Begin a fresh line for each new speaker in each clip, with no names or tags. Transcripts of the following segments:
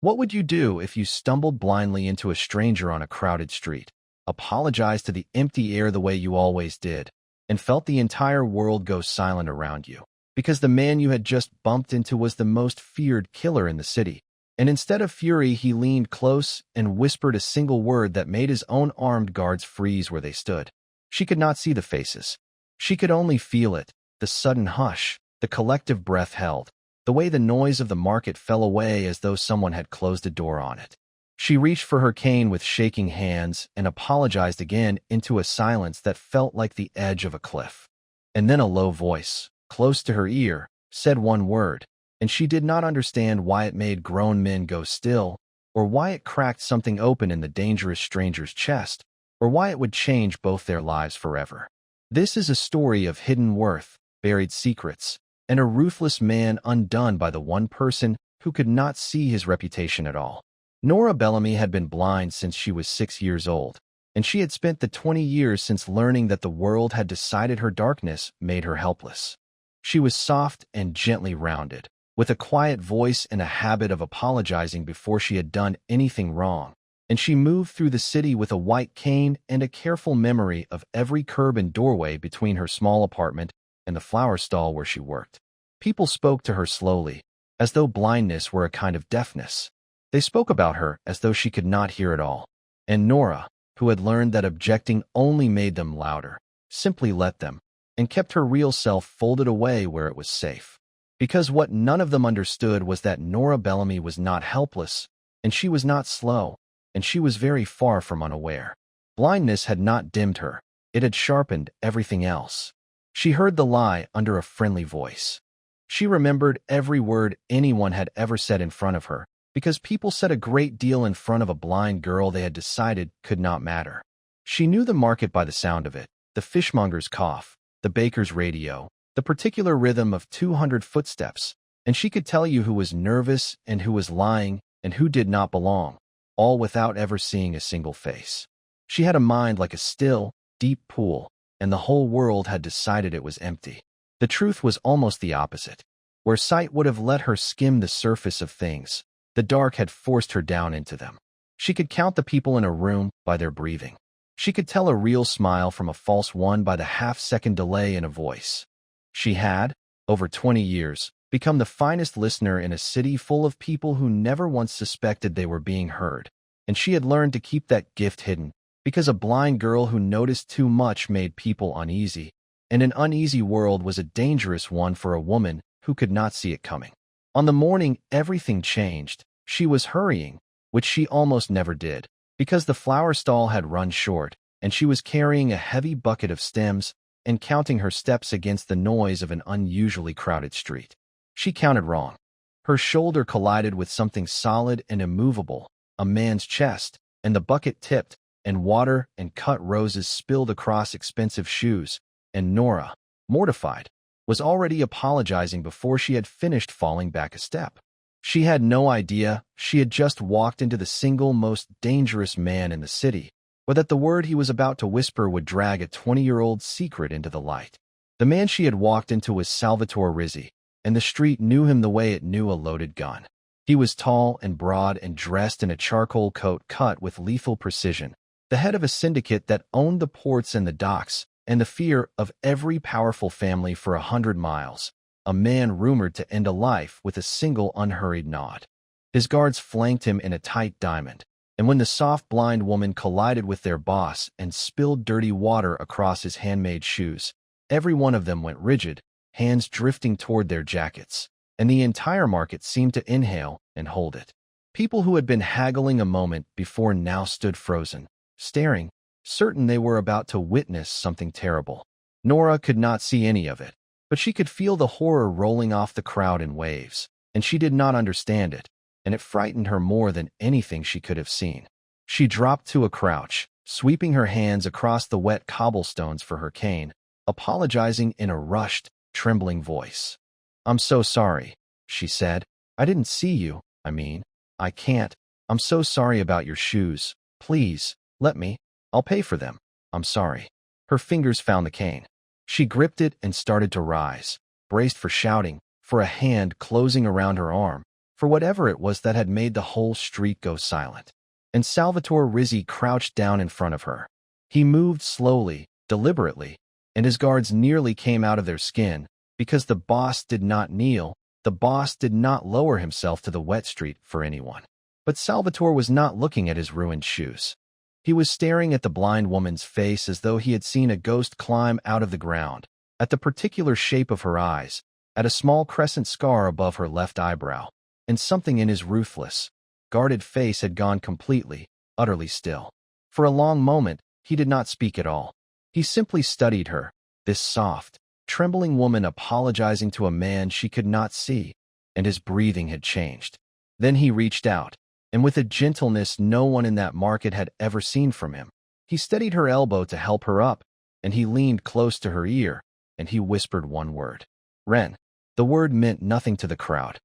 What would you do if you stumbled blindly into a stranger on a crowded street, apologized to the empty air the way you always did, and felt the entire world go silent around you? Because the man you had just bumped into was the most feared killer in the city. And instead of fury, he leaned close and whispered a single word that made his own armed guards freeze where they stood. She could not see the faces. She could only feel it, the sudden hush, the collective breath held, the way the noise of the market fell away as though someone had closed a door on it. She reached for her cane with shaking hands and apologized again into a silence that felt like the edge of a cliff. And then a low voice, close to her ear, said one word, and she did not understand why it made grown men go still, or why it cracked something open in the dangerous stranger's chest, or why it would change both their lives forever. This is a story of hidden worth, buried secrets, and a ruthless man undone by the one person who could not see his reputation at all. Nora Bellamy had been blind since she was 6 years old, and she had spent the 20 years since learning that the world had decided her darkness made her helpless. She was soft and gently rounded, with a quiet voice and a habit of apologizing before she had done anything wrong, and she moved through the city with a white cane and a careful memory of every curb and doorway between her small apartment and the flower stall where she worked. People spoke to her slowly, as though blindness were a kind of deafness. They spoke about her as though she could not hear at all. And Nora, who had learned that objecting only made them louder, simply let them, and kept her real self folded away where it was safe. Because what none of them understood was that Nora Bellamy was not helpless, and she was not slow, and she was very far from unaware. Blindness had not dimmed her. It had sharpened everything else. She heard the lie under a friendly voice. She remembered every word anyone had ever said in front of her, because people said a great deal in front of a blind girl they had decided could not matter. She knew the market by the sound of it, the fishmonger's cough, the baker's radio, the particular rhythm of 200 footsteps, and she could tell you who was nervous and who was lying and who did not belong, all without ever seeing a single face. She had a mind like a still, deep pool, and the whole world had decided it was empty. The truth was almost the opposite. Where sight would have let her skim the surface of things, the dark had forced her down into them. She could count the people in a room by their breathing. She could tell a real smile from a false one by the half-second delay in a voice. She had, over 20 years, become the finest listener in a city full of people who never once suspected they were being heard, and she had learned to keep that gift hidden, because a blind girl who noticed too much made people uneasy, and an uneasy world was a dangerous one for a woman who could not see it coming. On the morning everything changed, she was hurrying, which she almost never did, because the flower stall had run short, and she was carrying a heavy bucket of stems and counting her steps against the noise of an unusually crowded street. She counted wrong. Her shoulder collided with something solid and immovable, a man's chest, and the bucket tipped, and water and cut roses spilled across expensive shoes, and Nora, mortified, was already apologizing before she had finished falling back a step. She had no idea she had just walked into the single most dangerous man in the city, or that the word he was about to whisper would drag a 20-year-old secret into the light. The man she had walked into was Salvatore Rizzi, and the street knew him the way it knew a loaded gun. He was tall and broad and dressed in a charcoal coat cut with lethal precision, the head of a syndicate that owned the ports and the docks, and the fear of every powerful family for 100 miles, a man rumored to end a life with a single unhurried nod. His guards flanked him in a tight diamond, and when the soft blind woman collided with their boss and spilled dirty water across his handmade shoes, every one of them went rigid, hands drifting toward their jackets, and the entire market seemed to inhale and hold it. People who had been haggling a moment before now stood frozen, staring, certain they were about to witness something terrible. Nora could not see any of it, but she could feel the horror rolling off the crowd in waves, and she did not understand it, and it frightened her more than anything she could have seen. She dropped to a crouch, sweeping her hands across the wet cobblestones for her cane, apologizing in a rushed, trembling voice. "I'm so sorry," she said. "I didn't see you, I can't. I'm so sorry about your shoes. Please, let me. I'll pay for them. I'm sorry." Her fingers found the cane. She gripped it and started to rise, braced for shouting, for a hand closing around her arm, for whatever it was that had made the whole street go silent. And Salvatore Rizzi crouched down in front of her. He moved slowly, deliberately, and his guards nearly came out of their skin, because the boss did not kneel, the boss did not lower himself to the wet street for anyone. But Salvatore was not looking at his ruined shoes. He was staring at the blind woman's face as though he had seen a ghost climb out of the ground, at the particular shape of her eyes, at a small crescent scar above her left eyebrow, and something in his ruthless, guarded face had gone completely, utterly still. For a long moment, he did not speak at all. He simply studied her, this soft, trembling woman apologizing to a man she could not see, and his breathing had changed. Then he reached out, and with a gentleness no one in that market had ever seen from him, he steadied her elbow to help her up, and he leaned close to her ear, and he whispered one word. Ren. The word meant nothing to the crowd.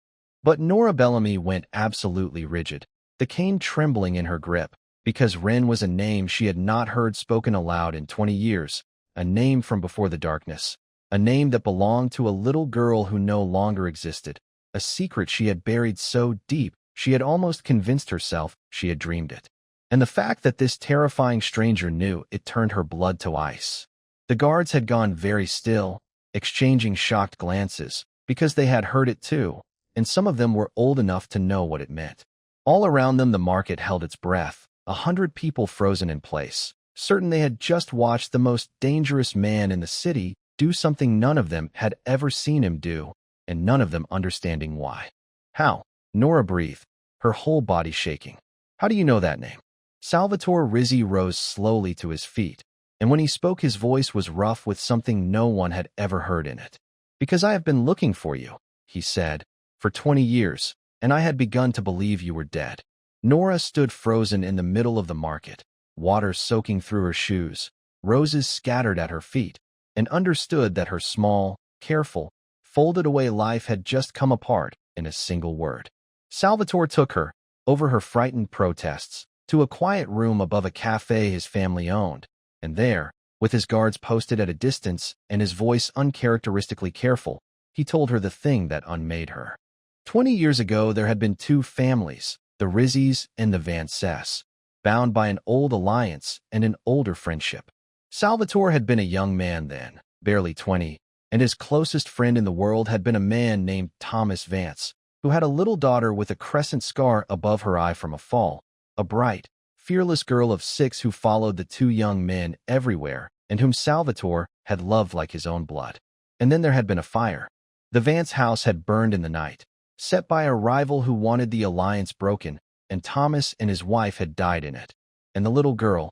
But Nora Bellamy went absolutely rigid, the cane trembling in her grip, because Ren was a name she had not heard spoken aloud in 20 years, a name from before the darkness, a name that belonged to a little girl who no longer existed, a secret she had buried so deep she had almost convinced herself she had dreamed it. And the fact that this terrifying stranger knew it turned her blood to ice. The guards had gone very still, exchanging shocked glances, because they had heard it too, and some of them were old enough to know what it meant. All around them the market held its breath, 100 people frozen in place, certain they had just watched the most dangerous man in the city do something none of them had ever seen him do, and none of them understanding why. How? Nora breathed, her whole body shaking. How do you know that name? Salvatore Rizzi rose slowly to his feet, and when he spoke his voice was rough with something no one had ever heard in it. Because I have been looking for you, he said, for 20 years, and I had begun to believe you were dead. Nora stood frozen in the middle of the market, water soaking through her shoes, roses scattered at her feet, and understood that her small, careful, folded-away life had just come apart in a single word. Salvatore took her, over her frightened protests, to a quiet room above a cafe his family owned, and there, with his guards posted at a distance and his voice uncharacteristically careful, he told her the thing that unmade her. 20 years ago there had been two families, the Rizzis and the Vances, bound by an old alliance and an older friendship. Salvatore had been a young man then, barely 20, and his closest friend in the world had been a man named Thomas Vance, who had a little daughter with a crescent scar above her eye from a fall, a bright, fearless girl of 6 who followed the two young men everywhere and whom Salvatore had loved like his own blood. And then there had been a fire. The Vance house had burned in the night, set by a rival who wanted the alliance broken, and Thomas and his wife had died in it. And the little girl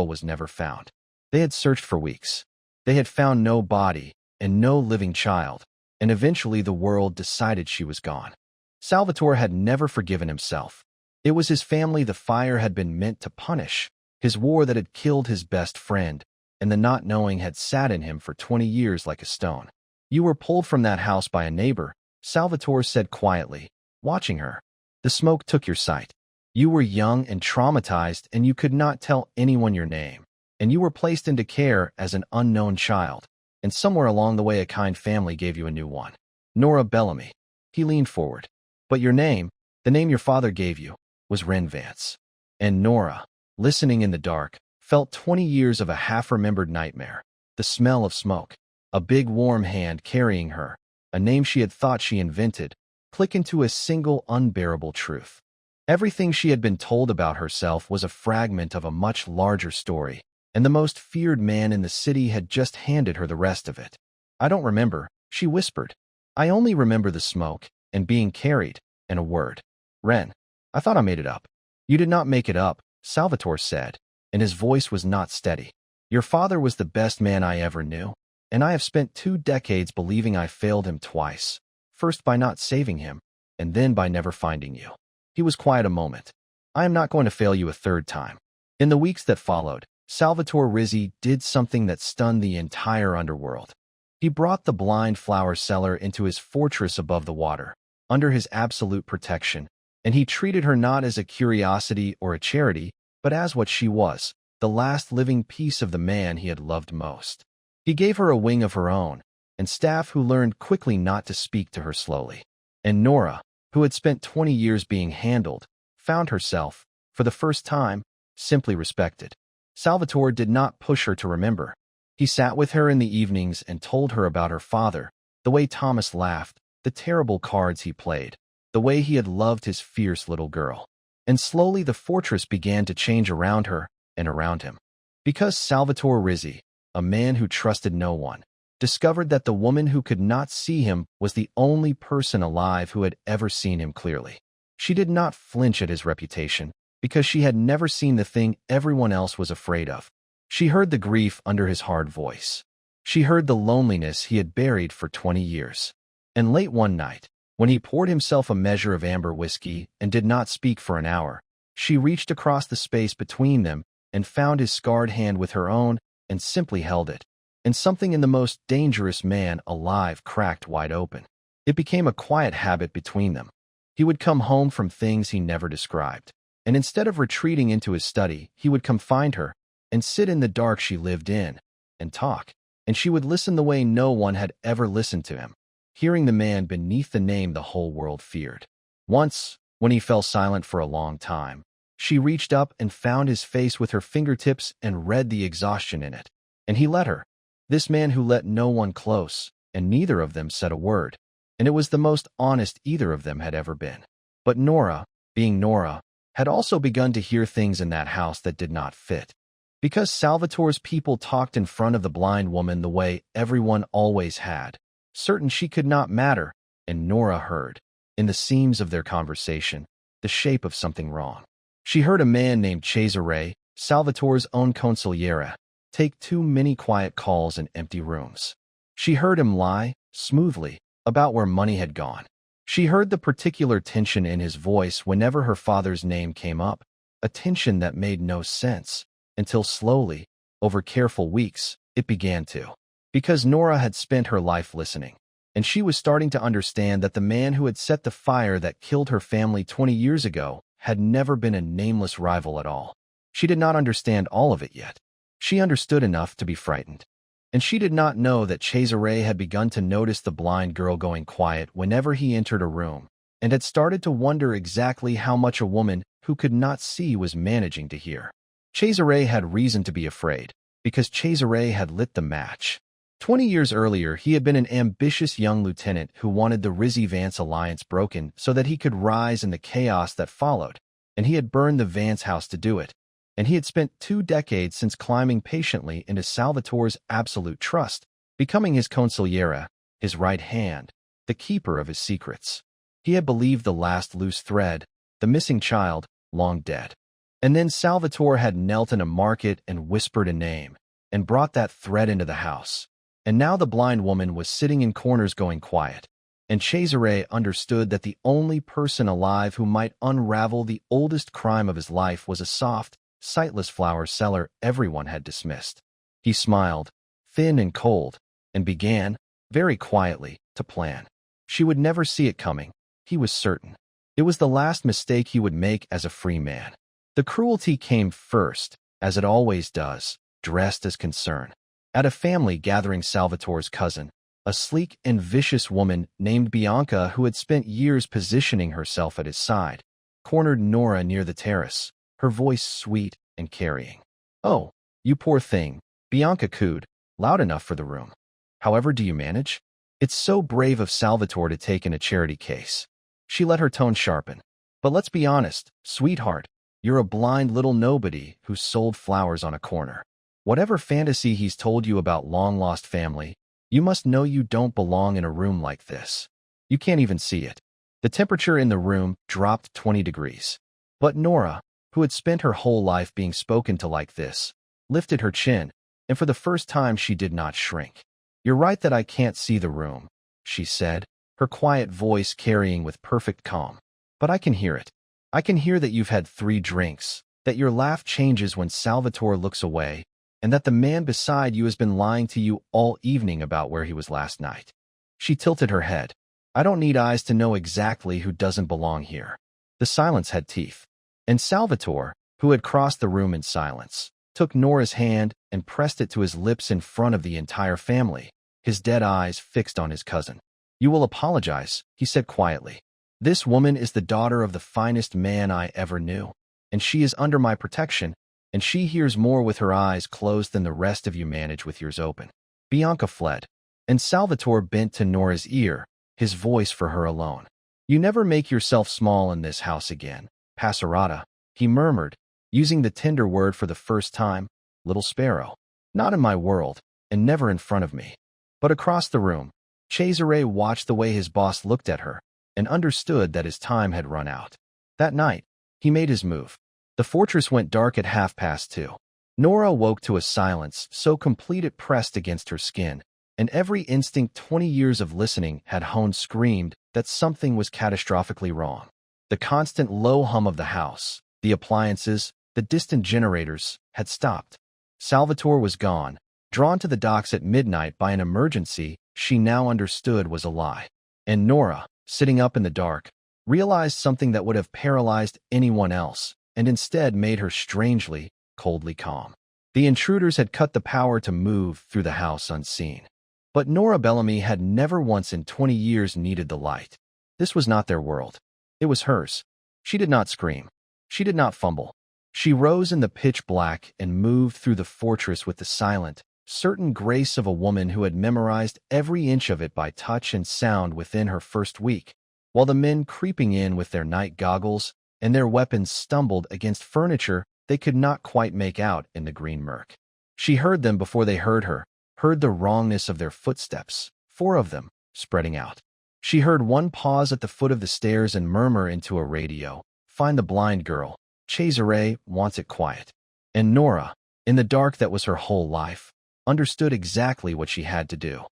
was never found. They had searched for weeks. They had found no body and no living child, and eventually the world decided she was gone. Salvatore had never forgiven himself. It was his family the fire had been meant to punish, his war that had killed his best friend, and the not knowing had sat in him for 20 years like a stone. You were pulled from that house by a neighbor, Salvatore said quietly, watching her. The smoke took your sight. You were young and traumatized, and you could not tell anyone your name, and you were placed into care as an unknown child, and somewhere along the way a kind family gave you a new one. Nora Bellamy. He leaned forward. But your name, the name your father gave you, was Ren Vance. And Nora, listening in the dark, felt 20 years of a half-remembered nightmare, the smell of smoke, a big warm hand carrying her, a name she had thought she invented, click into a single unbearable truth. Everything she had been told about herself was a fragment of a much larger story, and the most feared man in the city had just handed her the rest of it. I don't remember, she whispered. I only remember the smoke, and being carried, and a word. Ren. I thought I made it up. You did not make it up, Salvatore said, and his voice was not steady. Your father was the best man I ever knew, and I have spent 2 decades believing I failed him twice, first by not saving him, and then by never finding you. He was quiet a moment. I am not going to fail you a 3rd time. In the weeks that followed, Salvatore Rizzi did something that stunned the entire underworld. He brought the blind flower seller into his fortress above the water, under his absolute protection, and he treated her not as a curiosity or a charity, but as what she was, the last living piece of the man he had loved most. He gave her a wing of her own, and staff who learned quickly not to speak to her slowly. And Nora, who had spent 20 years being handled, found herself, for the first time, simply respected. Salvatore did not push her to remember. He sat with her in the evenings and told her about her father, the way Thomas laughed, the terrible cards he played, the way he had loved his fierce little girl. And slowly the fortress began to change around her and around him. Because Salvatore Rizzi, a man who trusted no one, discovered that the woman who could not see him was the only person alive who had ever seen him clearly. She did not flinch at his reputation, because she had never seen the thing everyone else was afraid of. She heard the grief under his hard voice. She heard the loneliness he had buried for 20 years. And late one night, when he poured himself a measure of amber whiskey and did not speak for an hour, she reached across the space between them and found his scarred hand with her own and simply held it. And something in the most dangerous man alive cracked wide open. It became a quiet habit between them. He would come home from things he never described, and instead of retreating into his study, he would come find her and sit in the dark she lived in and talk, and she would listen the way no one had ever listened to him, hearing the man beneath the name the whole world feared. Once, when he fell silent for a long time, she reached up and found his face with her fingertips and read the exhaustion in it. And he let her. This man who let no one close, and neither of them said a word. And it was the most honest either of them had ever been. But Nora, being Nora, had also begun to hear things in that house that did not fit. Because Salvatore's people talked in front of the blind woman the way everyone always had, certain she could not matter, and Nora heard, in the seams of their conversation, the shape of something wrong. She heard a man named Cesare, Salvatore's own consigliere, take too many quiet calls in empty rooms. She heard him lie, smoothly, about where money had gone. She heard the particular tension in his voice whenever her father's name came up, a tension that made no sense, until slowly, over careful weeks, it began to. Because Nora had spent her life listening, and she was starting to understand that the man who had set the fire that killed her family 20 years ago had never been a nameless rival at all. She did not understand all of it yet. She understood enough to be frightened. And she did not know that Cesare had begun to notice the blind girl going quiet whenever he entered a room, and had started to wonder exactly how much a woman who could not see was managing to hear. Cesare had reason to be afraid, because Cesare had lit the match. 20 years earlier, he had been an ambitious young lieutenant who wanted the Rizzi-Vance alliance broken so that he could rise in the chaos that followed, and he had burned the Vance house to do it. And he had spent 2 decades since climbing patiently into Salvatore's absolute trust, becoming his consigliere, his right hand, the keeper of his secrets. He had believed the last loose thread, the missing child, long dead. And then Salvatore had knelt in a market and whispered a name, and brought that thread into the house. And now the blind woman was sitting in corners going quiet, and Cesare understood that the only person alive who might unravel the oldest crime of his life was a soft, sightless flower seller everyone had dismissed. He smiled, thin and cold, and began, very quietly, to plan. She would never see it coming, he was certain. It was the last mistake he would make as a free man. The cruelty came first, as it always does, dressed as concern. At a family gathering, Salvatore's cousin, a sleek and vicious woman named Bianca who had spent years positioning herself at his side, cornered Nora near the terrace, her voice sweet and carrying. "Oh, you poor thing," Bianca cooed, loud enough for the room. "However do you manage? It's so brave of Salvatore to take in a charity case." She let her tone sharpen. "But let's be honest, sweetheart, you're a blind little nobody who sold flowers on a corner. Whatever fantasy he's told you about long-lost family, you must know you don't belong in a room like this. You can't even see it." The temperature in the room dropped 20 degrees. But Nora, who had spent her whole life being spoken to like this, lifted her chin, and for the first time she did not shrink. "You're right that I can't see the room," she said, her quiet voice carrying with perfect calm. "But I can hear it. I can hear that you've had 3 drinks, that your laugh changes when Salvatore looks away, and that the man beside you has been lying to you all evening about where he was last night." She tilted her head. "I don't need eyes to know exactly who doesn't belong here." The silence had teeth. And Salvatore, who had crossed the room in silence, took Nora's hand and pressed it to his lips in front of the entire family, his dead eyes fixed on his cousin. "You will apologize," he said quietly. This woman is the daughter of the finest man I ever knew, and she is under my protection, and she hears more with her eyes closed than the rest of you manage with yours open." Bianca fled, and Salvatore bent to Nora's ear, his voice for her alone. "You never make yourself small in this house again, Passerata," he murmured, using the tender word for the first time, "little sparrow. Not in my world, and never in front of me." But across the room, Cesare watched the way his boss looked at her, and understood that his time had run out. That night, he made his move. The fortress went dark at 2:30. Nora woke to a silence so complete it pressed against her skin, and every instinct 20 years of listening had honed screamed that something was catastrophically wrong. The constant low hum of the house, the appliances, the distant generators, had stopped. Salvatore was gone, drawn to the docks at midnight by an emergency she now understood was a lie. And Nora, sitting up in the dark, realized something that would have paralyzed anyone else, and instead made her strangely, coldly calm. The intruders had cut the power to move through the house unseen. But Nora Bellamy had never once in 20 years needed the light. This was not their world. It was hers. She did not scream. She did not fumble. She rose in the pitch black and moved through the fortress with the silent, certain grace of a woman who had memorized every inch of it by touch and sound within her first week, while the men creeping in with their night goggles and their weapons stumbled against furniture they could not quite make out in the green murk. She heard them before they heard her, heard the wrongness of their footsteps, 4 of them, spreading out. She heard one pause at the foot of the stairs and murmur into a radio, "Find the blind girl. Cesare wants it quiet." And Nora, in the dark that was her whole life, understood exactly what she had to do.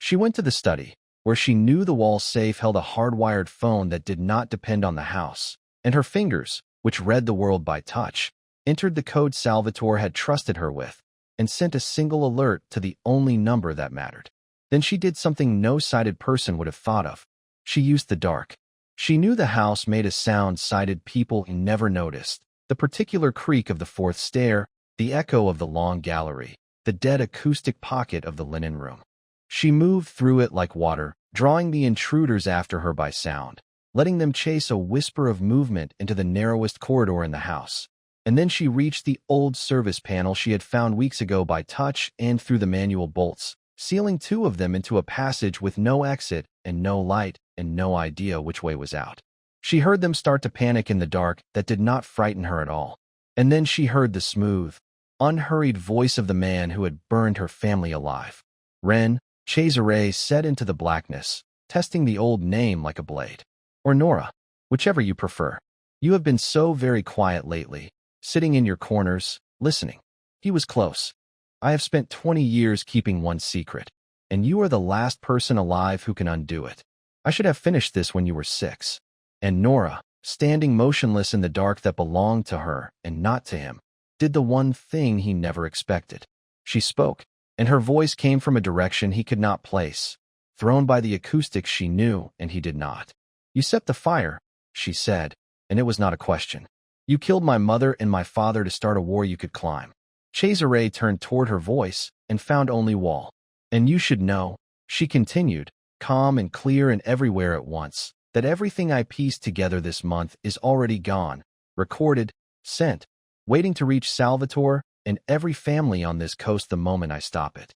She went to the study, where she knew the wall safe held a hardwired phone that did not depend on the house, and her fingers, which read the world by touch, entered the code Salvatore had trusted her with, and sent a single alert to the only number that mattered. Then she did something no sighted person would have thought of. She used the dark. She knew the house made a sound sighted people never noticed, the particular creak of the 4th stair, the echo of the long gallery, the dead acoustic pocket of the linen room. She moved through it like water, drawing the intruders after her by sound, letting them chase a whisper of movement into the narrowest corridor in the house. And then she reached the old service panel she had found weeks ago by touch and through the manual bolts, sealing 2 of them into a passage with no exit and no light and no idea which way was out. She heard them start to panic in the dark that did not frighten her at all. And then she heard the smooth, unhurried voice of the man who had burned her family alive. "Ren," Cesare said into the blackness, testing the old name like a blade. "Or Nora, whichever you prefer. You have been so very quiet lately, sitting in your corners, listening." He was close. "I have spent 20 years keeping one secret, and you are the last person alive who can undo it. I should have finished this when you were 6. And Nora, standing motionless in the dark that belonged to her and not to him, did the one thing he never expected. She spoke, and her voice came from a direction he could not place, thrown by the acoustics she knew and he did not. "You set the fire," she said, and it was not a question. "You killed my mother and my father to start a war you could climb." Cesare turned toward her voice and found only wall. "And you should know," she continued, calm and clear and everywhere at once, "that everything I pieced together this month is already gone, recorded, sent, waiting to reach Salvatore and every family on this coast the moment I stop it.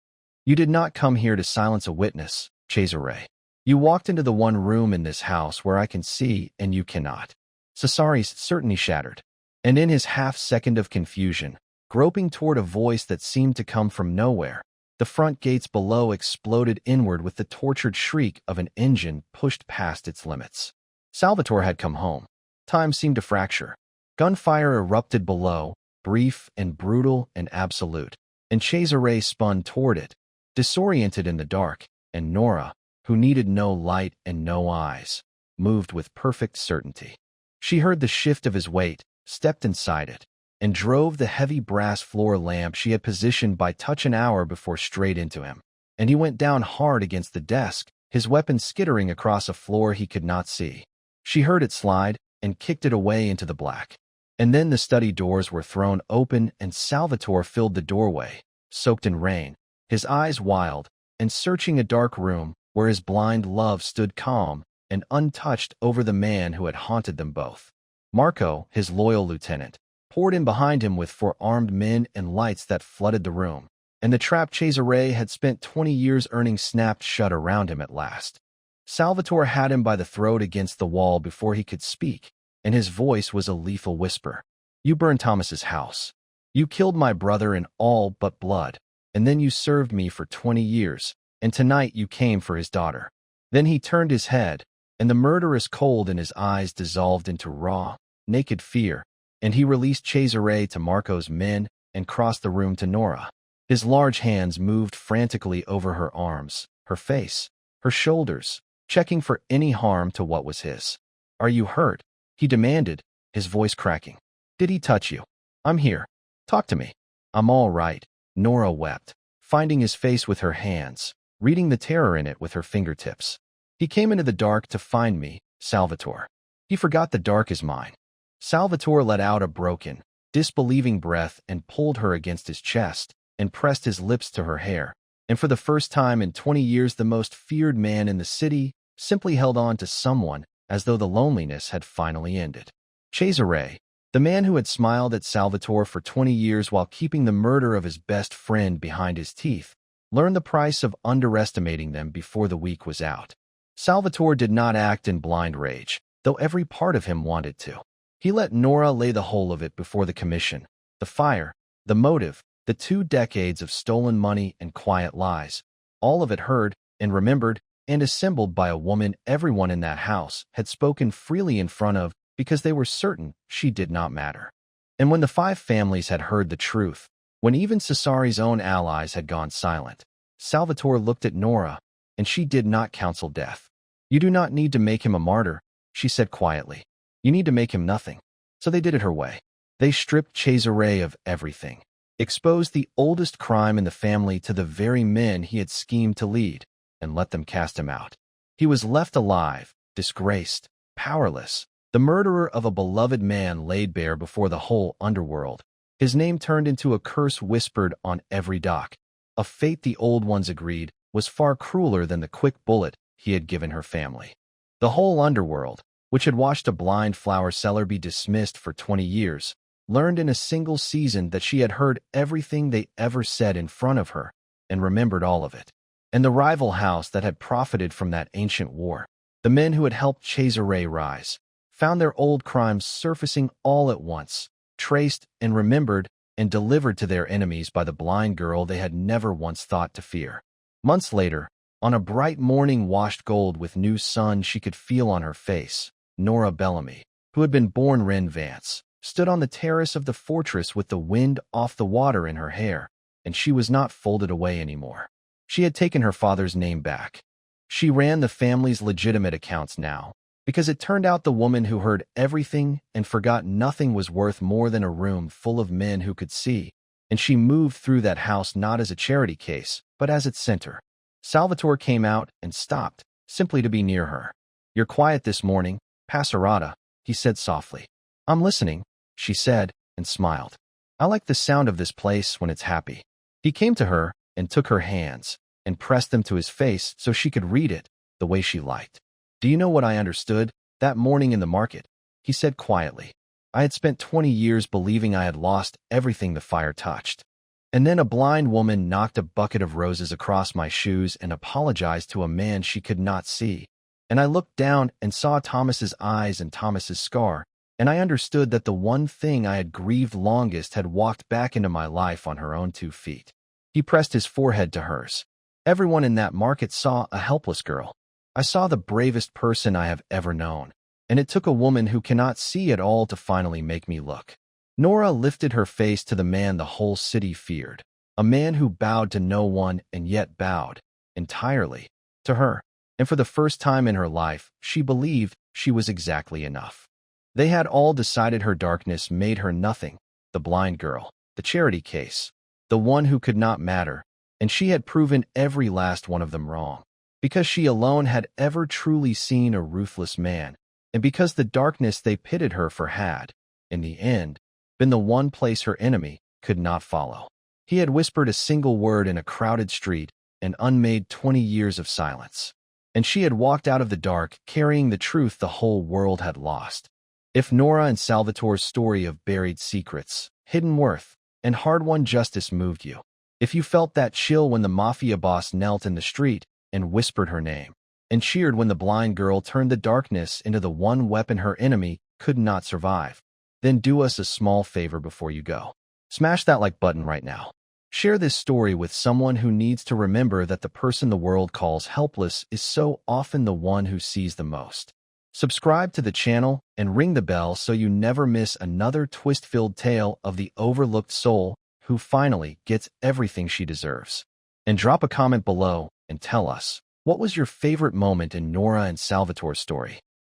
You did not come here to silence a witness, Cesare. You walked into the one room in this house where I can see and you cannot." Cesari's certainty shattered, and in his half-second of confusion, groping toward a voice that seemed to come from nowhere, the front gates below exploded inward with the tortured shriek of an engine pushed past its limits. Salvatore had come home. Time seemed to fracture. Gunfire erupted below, brief and brutal and absolute, and Cesare spun toward it, disoriented in the dark, and Nora, who needed no light and no eyes, moved with perfect certainty. She heard the shift of his weight, stepped inside it, and drove the heavy brass floor lamp she had positioned by touch an hour before straight into him. And he went down hard against the desk, his weapon skittering across a floor he could not see. She heard it slide and kicked it away into the black. And then the study doors were thrown open and Salvatore filled the doorway, soaked in rain, his eyes wild, and searching a dark room where his blind love stood calm, and untouched over the man who had haunted them both. Marco, his loyal lieutenant, poured in behind him with 4 armed men and lights that flooded the room, and the trap Cesare had spent 20 years earning snapped shut around him at last. Salvatore had him by the throat against the wall before he could speak, and his voice was a lethal whisper. "You burned Thomas's house. You killed my brother in all but blood, and then you served me for 20 years, and tonight you came for his daughter." Then he turned his head, and the murderous cold in his eyes dissolved into raw, naked fear, and he released Cesare to Marco's men and crossed the room to Nora. His large hands moved frantically over her arms, her face, her shoulders, checking for any harm to what was his. "Are you hurt?" he demanded, his voice cracking. "Did he touch you? I'm here. Talk to me." "I'm all right," Nora wept, finding his face with her hands, reading the terror in it with her fingertips. "He came into the dark to find me, Salvatore. He forgot the dark is mine." Salvatore let out a broken, disbelieving breath and pulled her against his chest and pressed his lips to her hair, and for the first time in 20 years the most feared man in the city simply held on to someone as though the loneliness had finally ended. Cesare, the man who had smiled at Salvatore for 20 years while keeping the murder of his best friend behind his teeth, learned the price of underestimating them before the week was out. Salvatore did not act in blind rage, though every part of him wanted to. He let Nora lay the whole of it before the commission, the fire, the motive, the 2 decades of stolen money and quiet lies, all of it heard and remembered and assembled by a woman everyone in that house had spoken freely in front of because they were certain she did not matter. And when the 5 families had heard the truth, when even Cesare's own allies had gone silent, Salvatore looked at Nora, and she did not counsel death. "You do not need to make him a martyr," she said quietly. "You need to make him nothing." So they did it her way. They stripped Cesare of everything, exposed the oldest crime in the family to the very men he had schemed to lead, and let them cast him out. He was left alive, disgraced, powerless, the murderer of a beloved man laid bare before the whole underworld. His name turned into a curse whispered on every dock, a fate the old ones agreed was far crueler than the quick bullet he had given her family. The whole underworld, which had watched a blind flower seller be dismissed for 20 years, learned in a single season that she had heard everything they ever said in front of her and remembered all of it. And the rival house that had profited from that ancient war, the men who had helped Cesare rise, found their old crimes surfacing all at once, traced and remembered and delivered to their enemies by the blind girl they had never once thought to fear. Months later, on a bright morning washed gold with new sun she could feel on her face, Nora Bellamy, who had been born Wren Vance, stood on the terrace of the fortress with the wind off the water in her hair, and she was not folded away anymore. She had taken her father's name back. She ran the family's legitimate accounts now, because it turned out the woman who heard everything and forgot nothing was worth more than a room full of men who could see, and she moved through that house not as a charity case, but as its center. Salvatore came out and stopped, simply to be near her. "You're quiet this morning, Passerata," he said softly. "I'm listening," she said, and smiled. "I like the sound of this place when it's happy." He came to her and took her hands and pressed them to his face so she could read it the way she liked. "Do you know what I understood that morning in the market?" he said quietly. "I had spent 20 years believing I had lost everything the fire touched. And then a blind woman knocked a bucket of roses across my shoes and apologized to a man she could not see. And I looked down and saw Thomas's eyes and Thomas's scar, and I understood that the one thing I had grieved longest had walked back into my life on her own 2 feet. He pressed his forehead to hers. "Everyone in that market saw a helpless girl. I saw the bravest person I have ever known, and it took a woman who cannot see at all to finally make me look." Nora lifted her face to the man the whole city feared, a man who bowed to no one and yet bowed, entirely, to her. And for the first time in her life, she believed she was exactly enough. They had all decided her darkness made her nothing, the blind girl, the charity case, the one who could not matter, and she had proven every last one of them wrong, because she alone had ever truly seen a ruthless man, and because the darkness they pitted her for had, in the end, been the one place her enemy could not follow. He had whispered a single word in a crowded street and unmade 20 years of silence. and she had walked out of the dark carrying the truth the whole world had lost. If Nora and Salvatore's story of buried secrets, hidden worth, and hard-won justice moved you, if you felt that chill when the mafia boss knelt in the street and whispered her name, and cheered when the blind girl turned the darkness into the one weapon her enemy could not survive, then do us a small favor before you go. Smash that like button right now. Share this story with someone who needs to remember that the person the world calls helpless is so often the one who sees the most. Subscribe to the channel and ring the bell so you never miss another twist-filled tale of the overlooked soul who finally gets everything she deserves. And drop a comment below and tell us, what was your favorite moment in Nora and Salvatore's story?